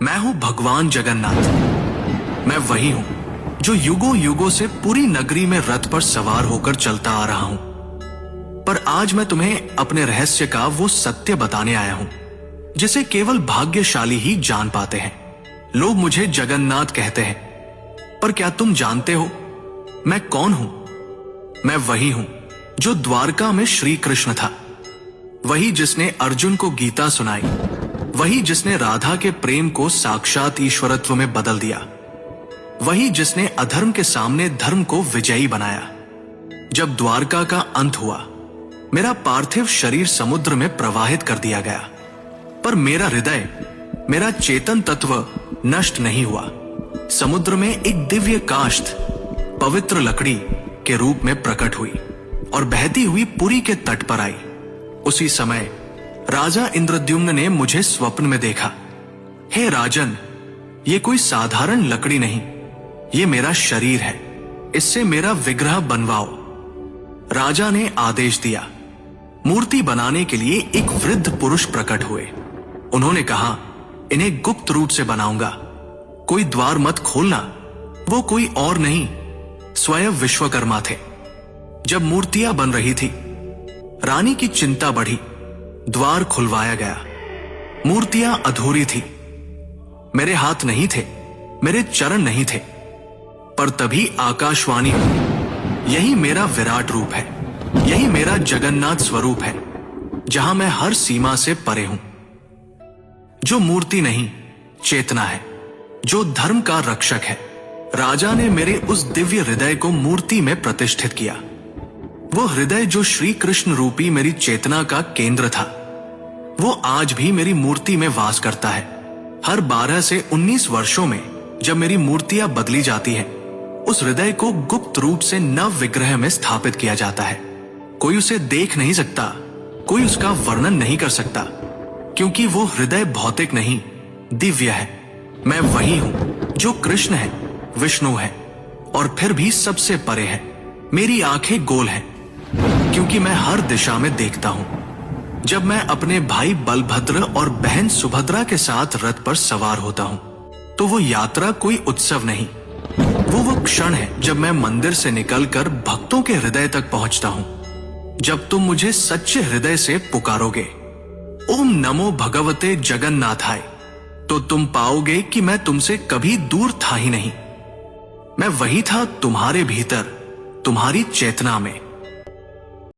मैं हूं भगवान जगन्नाथ। मैं वही हूं जो युगों युगों से पूरी नगरी में रथ पर सवार होकर चलता आ रहा हूं। पर आज मैं तुम्हें अपने रहस्य का वो सत्य बताने आया हूं जिसे केवल भाग्यशाली ही जान पाते हैं। लोग मुझे जगन्नाथ कहते हैं, पर क्या तुम जानते हो मैं कौन हूं? मैं वही हूं जो द्वारका में श्री कृष्ण था, वही जिसने अर्जुन को गीता सुनाई, वही जिसने राधा के प्रेम को साक्षात ईश्वरत्व में बदल दिया, वही जिसने अधर्म के सामने धर्म को विजयी बनाया। जब द्वारका का अंत हुआ, मेरा पार्थिव शरीर समुद्र में प्रवाहित कर दिया गया, पर मेरा हृदय, मेरा चेतन तत्व नष्ट नहीं हुआ। समुद्र में एक दिव्य काष्ठ पवित्र लकड़ी के रूप में प्रकट हुई और बहती हुई पुरी के तट पर आई। उसी समय राजा इंद्रद्युम्न ने मुझे स्वप्न में देखा। हे राजन, ये कोई साधारण लकड़ी नहीं, ये मेरा शरीर है, इससे मेरा विग्रह बनवाओ। राजा ने आदेश दिया। मूर्ति बनाने के लिए एक वृद्ध पुरुष प्रकट हुए। उन्होंने कहा, इन्हें गुप्त रूप से बनाऊंगा, कोई द्वार मत खोलना। वो कोई और नहीं, स्वयं विश्वकर्मा थे। जब मूर्तियां बन रही थी, रानी की चिंता बढ़ी। द्वार खुलवाया गया। मूर्तियां अधूरी थी। मेरे हाथ नहीं थे, मेरे चरण नहीं थे, पर तभी आकाशवाणी हुई, यही मेरा विराट रूप है, यही मेरा जगन्नाथ स्वरूप है, जहां मैं हर सीमा से परे हूं। जो मूर्ति नहीं, चेतना है, जो धर्म का रक्षक है। राजा ने मेरे उस दिव्य हृदय को मूर्ति में प्रतिष्ठित किया। वो हृदय जो श्री कृष्ण रूपी मेरी चेतना का केंद्र था, वो आज भी मेरी मूर्ति में वास करता है। हर 12 से 19 वर्षों में जब मेरी मूर्तियां बदली जाती हैं, उस हृदय को गुप्त रूप से नव विग्रह में स्थापित किया जाता है। कोई उसे देख नहीं सकता, कोई उसका वर्णन नहीं कर सकता, क्योंकि वो हृदय भौतिक नहीं, दिव्य है। मैं वही हूं जो कृष्ण है, विष्णु है और फिर भी सबसे परे है। मेरी आंखें गोल हैं क्योंकि मैं हर दिशा में देखता हूं। जब मैं अपने भाई बलभद्र और बहन सुभद्रा के साथ रथ पर सवार होता हूं, तो वो यात्रा कोई उत्सव नहीं, वो क्षण है जब मैं मंदिर से निकलकर भक्तों के हृदय तक पहुंचता हूं। जब तुम मुझे सच्चे हृदय से पुकारोगे, ओम नमो भगवते जगन्नाथाय, तो तुम पाओगे कि मैं तुमसे कभी दूर था ही नहीं। मैं वही था तुम्हारे भीतर, तुम्हारी चेतना में।